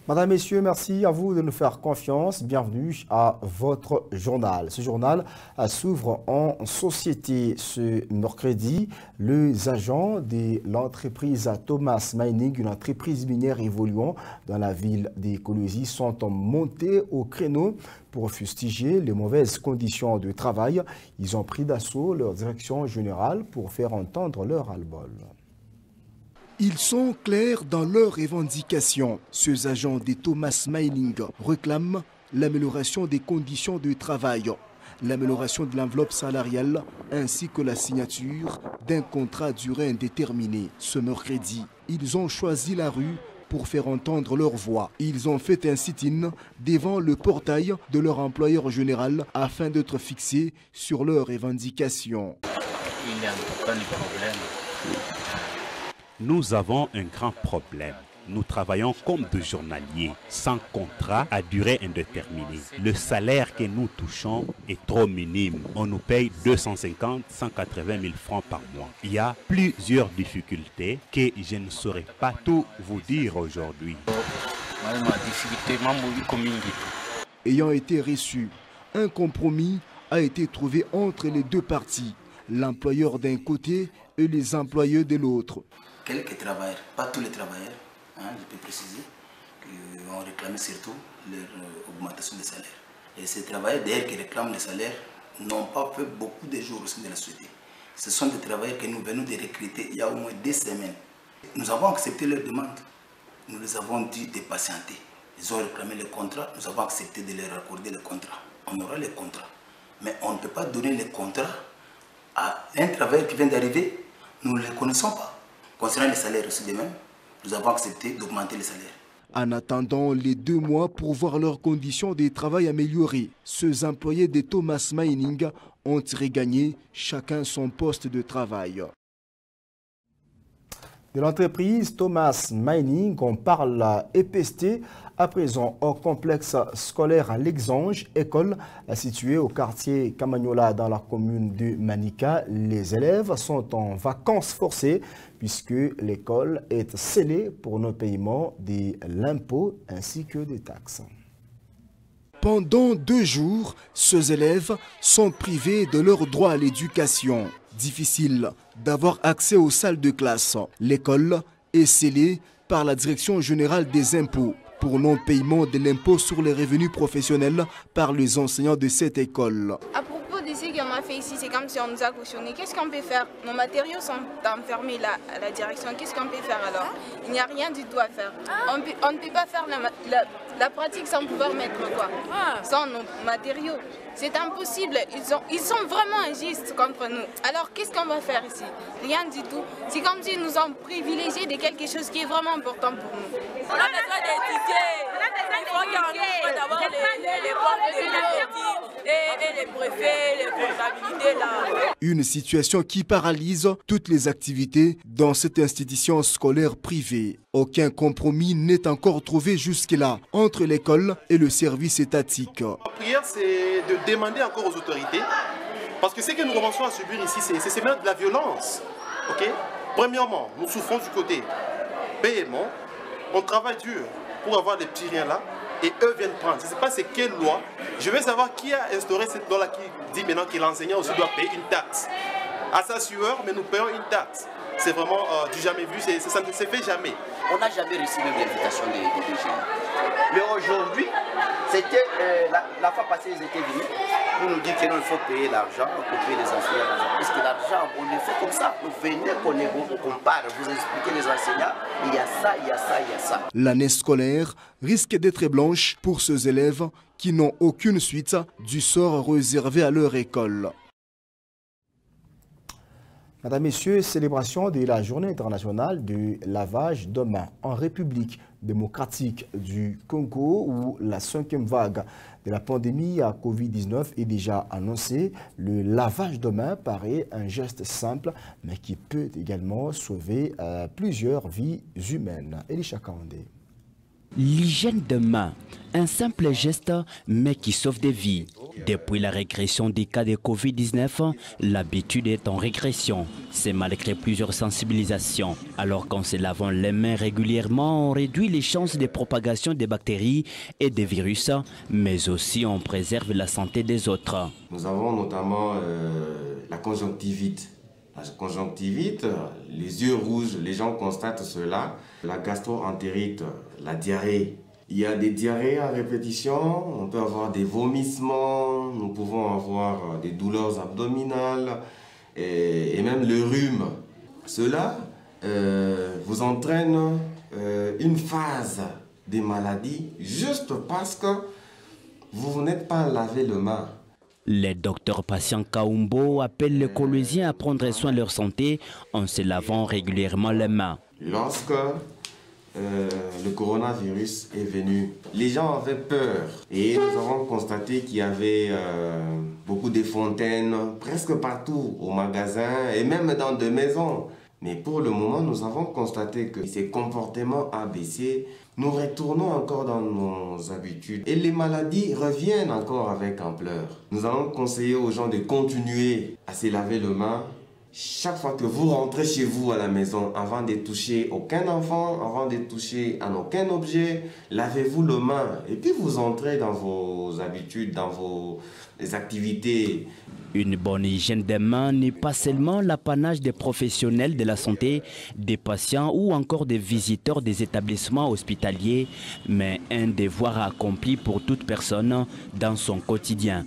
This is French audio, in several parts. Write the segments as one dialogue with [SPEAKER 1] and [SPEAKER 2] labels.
[SPEAKER 1] Madame, Messieurs, merci à vous de nous faire confiance. Bienvenue à votre journal. Ce journal s'ouvre en société ce mercredi. Les agents de l'entreprise Thomas Mining, une entreprise minière évoluant dans la ville d'Écologie, sont montés au créneau pour fustiger les mauvaises conditions de travail. Ils ont pris d'assaut leur direction générale pour faire entendre leur ras-le-bol.
[SPEAKER 2] Ils sont clairs dans leurs revendications. Ces agents de Thomas Mining réclament l'amélioration des conditions de travail, l'amélioration de l'enveloppe salariale ainsi que la signature d'un contrat à durée indéterminée. Ce mercredi, ils ont choisi la rue pour faire entendre leur voix. Ils ont fait un sit-in devant le portail de leur employeur général afin d'être fixés sur leurs revendications.
[SPEAKER 3] Il y a un problème.
[SPEAKER 4] Nous avons un grand problème. Nous travaillons comme des journaliers, sans contrat à durée indéterminée. Le salaire que nous touchons est trop minime. On nous paye 250, 180 000 francs par mois. Il y a plusieurs difficultés que je ne saurais pas tout vous dire aujourd'hui.
[SPEAKER 2] Ayant été reçu, un compromis a été trouvé entre les deux parties, l'employeur d'un côté et les employés de l'autre.
[SPEAKER 5] Quelques travailleurs, pas tous les travailleurs, je peux préciser, qui ont réclamé surtout leur augmentation de salaire. Et ces travailleurs, d'ailleurs, qui réclament le salaire, n'ont pas fait beaucoup de jours au sein de la société. Ce sont des travailleurs que nous venons de recruter il y a au moins 2 semaines. Nous avons accepté leur demande. Nous les avons dit de patienter. Ils ont réclamé le contrat, nous avons accepté de leur accorder le contrat. On aura le contrat. Mais on ne peut pas donner le contrat à un travailleur qui vient d'arriver. Nous ne le connaissons pas. Concernant les salaires aussi de même, nous avons accepté d'augmenter les salaires.
[SPEAKER 2] En attendant les 2 mois pour voir leurs conditions de travail améliorées, ces employés de Thomas Mining ont regagné chacun son poste de travail.
[SPEAKER 1] De l'entreprise Thomas Mining, on parle EPST, à présent au complexe scolaire à l'Exange, école située au quartier Camagnola dans la commune de Manica. Les élèves sont en vacances forcées puisque l'école est scellée pour le paiement de l'impôt ainsi que des taxes.
[SPEAKER 2] Pendant 2 jours, ces élèves sont privés de leur droit à l'éducation. Difficile d'avoir accès aux salles de classe. L'école est scellée par la Direction générale des impôts pour non-paiement de l'impôt sur les revenus professionnels par les enseignants de cette école.
[SPEAKER 6] À propos de ce qu'on a fait ici, c'est comme si on nous a cautionné. Qu'est-ce qu'on peut faire? Nos matériaux sont enfermés là, à la direction. Qu'est-ce qu'on peut faire alors? Il n'y a rien du tout à faire. On ne peut pas faire la pratique sans pouvoir mettre quoi? Sans nos matériaux. C'est impossible. Ils sont vraiment injustes contre nous. Alors qu'est-ce qu'on va faire ici? Rien du tout. C'est comme s'ils nous ont privilégiés de quelque chose qui est vraiment important pour nous.
[SPEAKER 7] On a besoin d'étudier. Il faut qu'on d'avoir les préfets, les comptabilités là.
[SPEAKER 2] Une situation qui paralyse toutes les activités dans cette institution scolaire privée. Aucun compromis n'est encore trouvé jusque-là entre l'école et le service étatique.
[SPEAKER 8] La prière, c'est de demander encore aux autorités, parce que ce que nous commençons à subir ici, c'est même de la violence. Okay? Premièrement, nous souffrons du côté paiement, on travaille dur pour avoir des petits riens là, et eux viennent prendre. Je ne sais pas c'est quelle loi. Je veux savoir qui a instauré cette loi-là qui dit maintenant que l'enseignant aussi doit payer une taxe. À sa sueur, mais nous payons une taxe. C'est vraiment du jamais vu, ça ne se fait jamais.
[SPEAKER 3] On n'a jamais reçu même l'invitation des DG. Mais aujourd'hui, c'était la fois passée, ils étaient venus pour nous dire qu'il faut payer l'argent, pour payer les enseignants. Parce que l'argent, on le fait comme ça. Vous venez, on compare, vous expliquez les enseignants, il y a ça, il y a ça, il y a ça.
[SPEAKER 2] L'année scolaire risque d'être blanche pour ces élèves qui n'ont aucune suite du sort réservé à leur école.
[SPEAKER 1] Mesdames, Messieurs, célébration de la journée internationale du lavage de mains en République démocratique du Congo où la 5e vague de la pandémie à Covid-19 est déjà annoncée. Le lavage de mains paraît un geste simple mais qui peut également sauver plusieurs vies humaines. Elisha Kandé.
[SPEAKER 9] L'hygiène de main, un simple geste mais qui sauve des vies. Depuis la régression des cas de Covid-19, l'habitude est en régression. C'est malgré plusieurs sensibilisations. Alors qu'en se lavant les mains régulièrement, on réduit les chances de propagation des bactéries et des virus, mais aussi on préserve la santé des autres.
[SPEAKER 10] Nous avons notamment la conjonctivite. La conjonctivite, les yeux rouges, les gens constatent cela. La gastro-entérite, la diarrhée. Il y a des diarrhées à répétition, on peut avoir des vomissements, nous pouvons avoir des douleurs abdominales et même le rhume. Cela vous entraîne une phase des maladies juste parce que vous n'êtes pas lavé le main.
[SPEAKER 9] Les docteurs patients Kaumbo appellent les Coloisiens à prendre soin de leur santé en se lavant régulièrement les mains.
[SPEAKER 10] Lorsque le coronavirus est venu, les gens avaient peur et nous avons constaté qu'il y avait beaucoup de fontaines presque partout au magasin et même dans des maisons. Mais pour le moment, nous avons constaté que ces comportements a baissé. Nous retournons encore dans nos habitudes et les maladies reviennent encore avec ampleur. Nous allons conseiller aux gens de continuer à se laver les mains. Chaque fois que vous rentrez chez vous à la maison, avant de toucher aucun enfant, avant de toucher à aucun objet, lavez-vous les mains. Et puis vous entrez dans vos habitudes, dans vos activités.
[SPEAKER 9] Une bonne hygiène des mains n'est pas seulement l'apanage des professionnels de la santé, des patients ou encore des visiteurs des établissements hospitaliers, mais un devoir accompli pour toute personne dans son quotidien.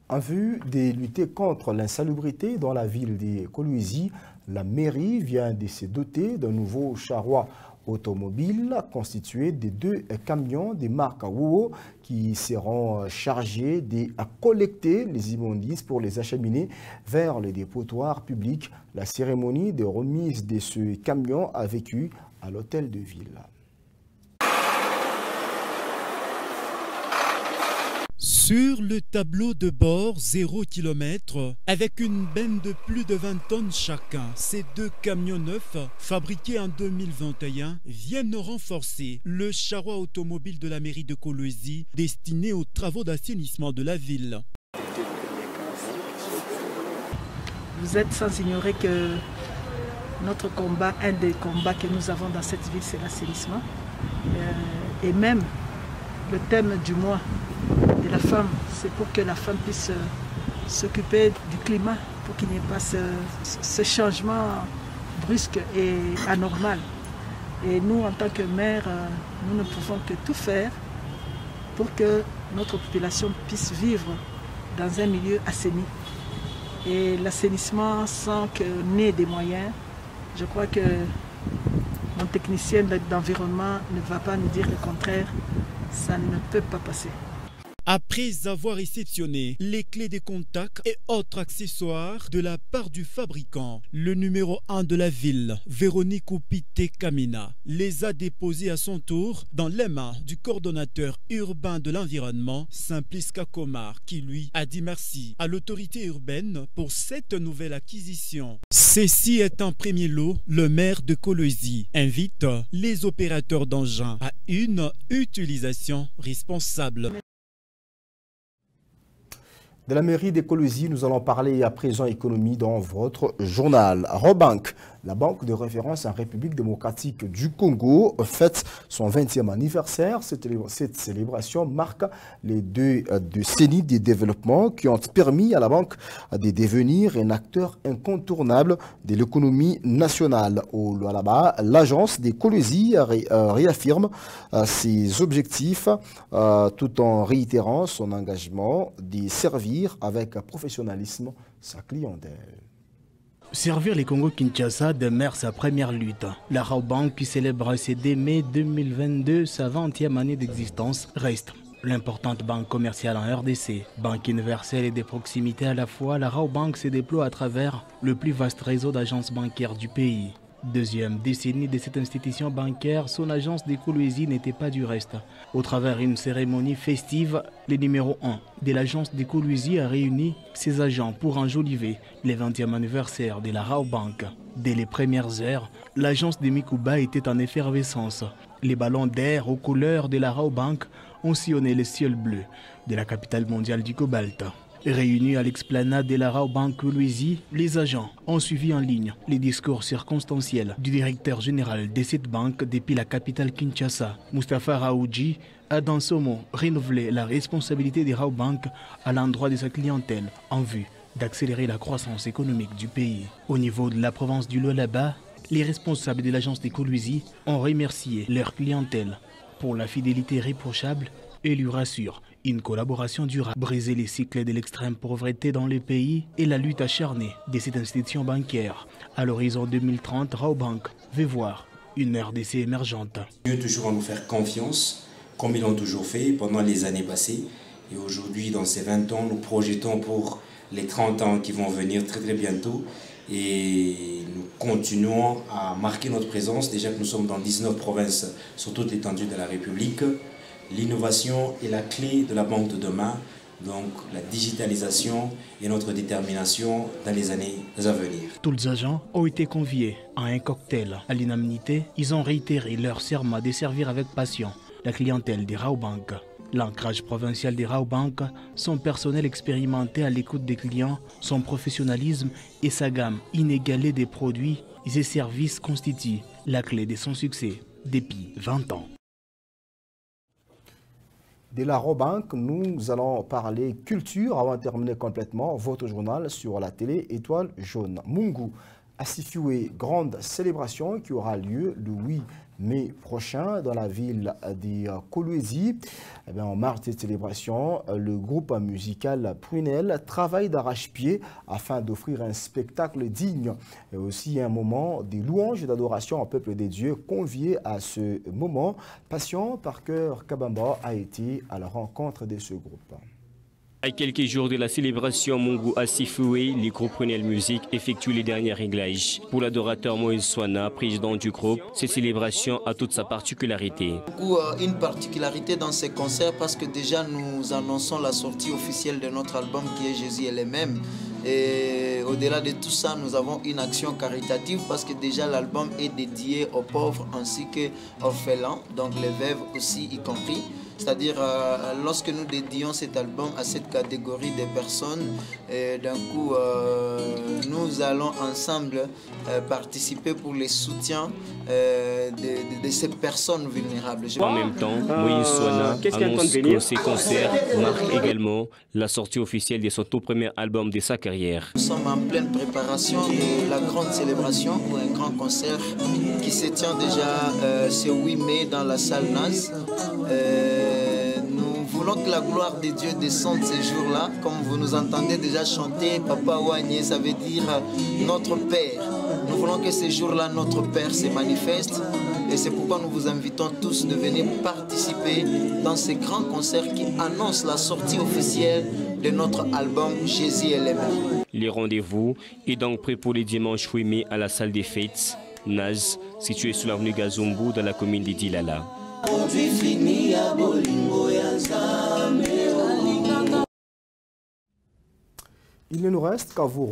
[SPEAKER 1] En vue de lutter contre l'insalubrité dans la ville de Kolwezi, la mairie vient de se doter d'un nouveau charroi automobile constitué de 2 camions de marque WOWO qui seront chargés de collecter les immondices pour les acheminer vers les dépotoirs publics. La cérémonie de remise de ce camion a vécu à l'hôtel de ville.
[SPEAKER 11] Sur le tableau de bord 0 km, avec une benne de plus de 20 tonnes chacun, ces 2 camions neufs, fabriqués en 2021, viennent renforcer le charroi automobile de la mairie de Kolwezi, destiné aux travaux d'assainissement de la ville.
[SPEAKER 12] Vous êtes sans ignorer que notre combat, un des combats que nous avons dans cette ville, c'est l'assainissement. Et même le thème du mois de la femme, c'est pour que la femme puisse s'occuper du climat, pour qu'il n'y ait pas ce changement brusque et anormal. Et nous, en tant que maire, nous ne pouvons que tout faire pour que notre population puisse vivre dans un milieu assaini. Et l'assainissement sans que n'ait des moyens, je crois que mon technicien d'environnement ne va pas nous dire le contraire, ça ne peut pas passer.
[SPEAKER 11] Après avoir réceptionné les clés de contact et autres accessoires de la part du fabricant, le numéro 1 de la ville, Véronique Oupite Kamina, les a déposés à son tour dans les mains du coordonnateur urbain de l'environnement, Simplice Kakomar, qui lui a dit merci à l'autorité urbaine pour cette nouvelle acquisition. Ceci est un premier lot, le maire de Kolwezi invite les opérateurs d'engins à une utilisation responsable.
[SPEAKER 1] De la mairie de Kolwezi, nous allons parler à présent économie dans votre journal. Raobank, la banque de référence en République démocratique du Congo, fête son 20e anniversaire. Cette célébration marque les 2 décennies de développement qui ont permis à la banque de devenir un acteur incontournable de l'économie nationale. Au Lualaba, l'agence de Kolwezi réaffirme ses objectifs tout en réitérant son engagement de servir avec professionnalisme sa clientèle.
[SPEAKER 13] Servir les Congo-Kinshasa demeure sa première lutte. La Raobank, qui célèbre ce 2 mai 2022 sa 20e année d'existence, reste l'importante banque commerciale en RDC. Banque universelle et de proximité à la fois, la Raobank se déploie à travers le plus vaste réseau d'agences bancaires du pays. Deuxième décennie de cette institution bancaire, son agence de Kolwezi n'était pas du reste. Au travers d'une cérémonie festive, le numéro 1 de l'agence de Kolwezi a réuni ses agents pour enjoliver le 20e anniversaire de la Raobank. Dès les premières heures, l'agence de Mikuba était en effervescence. Les ballons d'air aux couleurs de la Raobank ont sillonné les ciels bleus de la capitale mondiale du cobalt. Réunis à l'explanade de la Raobank Kolwezi, les agents ont suivi en ligne les discours circonstanciels du directeur général de cette banque depuis la capitale Kinshasa. Moustapha Raoudji a dans ce mot renouvelé la responsabilité des Raobank à l'endroit de sa clientèle en vue d'accélérer la croissance économique du pays. Au niveau de la province du Lualaba, les responsables de l'agence des Kolwezi ont remercié leur clientèle pour la fidélité irréprochable et lui rassurent une collaboration durable. Briser les cycles de l'extrême pauvreté dans le pays et la lutte acharnée de cette institution bancaire. À l'horizon 2030, Raobank veut voir une RDC émergente.
[SPEAKER 14] Dieu toujours à nous faire confiance, comme ils l'ont toujours fait pendant les années passées. Et aujourd'hui, dans ces 20 ans, nous projetons pour les 30 ans qui vont venir très bientôt. Et nous continuons à marquer notre présence, déjà que nous sommes dans 19 provinces sur toute l'étendue de la République. L'innovation est la clé de la banque de demain, donc la digitalisation et notre détermination dans les années à venir.
[SPEAKER 13] Tous les agents ont été conviés à un cocktail. À l'unanimité, ils ont réitéré leur serment de servir avec passion la clientèle des Raobank. L'ancrage provincial des Raobank, son personnel expérimenté à l'écoute des clients, son professionnalisme et sa gamme inégalée des produits et services constituent la clé de son succès depuis 20 ans.
[SPEAKER 1] De la Raobank, nous allons parler culture avant de terminer complètement votre journal sur la télé Étoile Jaune. Mungu Asifiwe, grande célébration qui aura lieu le 8 mai prochain dans la ville de Kolwezi. En marge de cette célébration, le groupe musical Prunel travaille d'arrache-pied afin d'offrir un spectacle digne et aussi un moment de louange et d'adoration au peuple des dieux convié à ce moment. Patient Parker Kabamba a été à la rencontre de ce groupe.
[SPEAKER 15] À quelques jours de la célébration Mungu Asifiwe, le groupe Prunel Music effectue les derniers réglages. Pour l'adorateur Moïse Swana, président du groupe, cette célébration a toute sa particularité.
[SPEAKER 16] Une particularité dans ces concerts parce que déjà nous annonçons la sortie officielle de notre album qui est Jésus est le même. Et au-delà de tout ça, nous avons une action caritative parce que déjà l'album est dédié aux pauvres ainsi qu'aux orphelins, donc les veuves aussi y compris. C'est-à-dire, lorsque nous dédions cet album à cette catégorie de personnes, d'un coup, nous allons ensemble participer pour le soutien de ces personnes vulnérables.
[SPEAKER 15] En même temps, Moïse Swana annonce que ces concerts marquent également la sortie officielle de son tout premier album de sa carrière.
[SPEAKER 16] Nous sommes en pleine préparation de la grande célébration ou un grand concert qui se tient déjà ce 8 mai dans la salle Naz. Nous voulons que la gloire de Dieu descende ces jours-là. Comme vous nous entendez déjà chanter Papa Wanye, ça veut dire notre Père. Nous voulons que ces jours-là, notre Père se manifeste. Et c'est pourquoi nous vous invitons tous de venir participer dans ces grands concerts qui annoncent la sortie officielle de notre album Jésus est le même.
[SPEAKER 15] Les rendez-vous est donc prêt pour les dimanches 8 mai à la salle des fêtes Naz, située sur l'avenue Gazumbu dans la commune de Dilala.
[SPEAKER 1] Il ne nous reste qu'à vous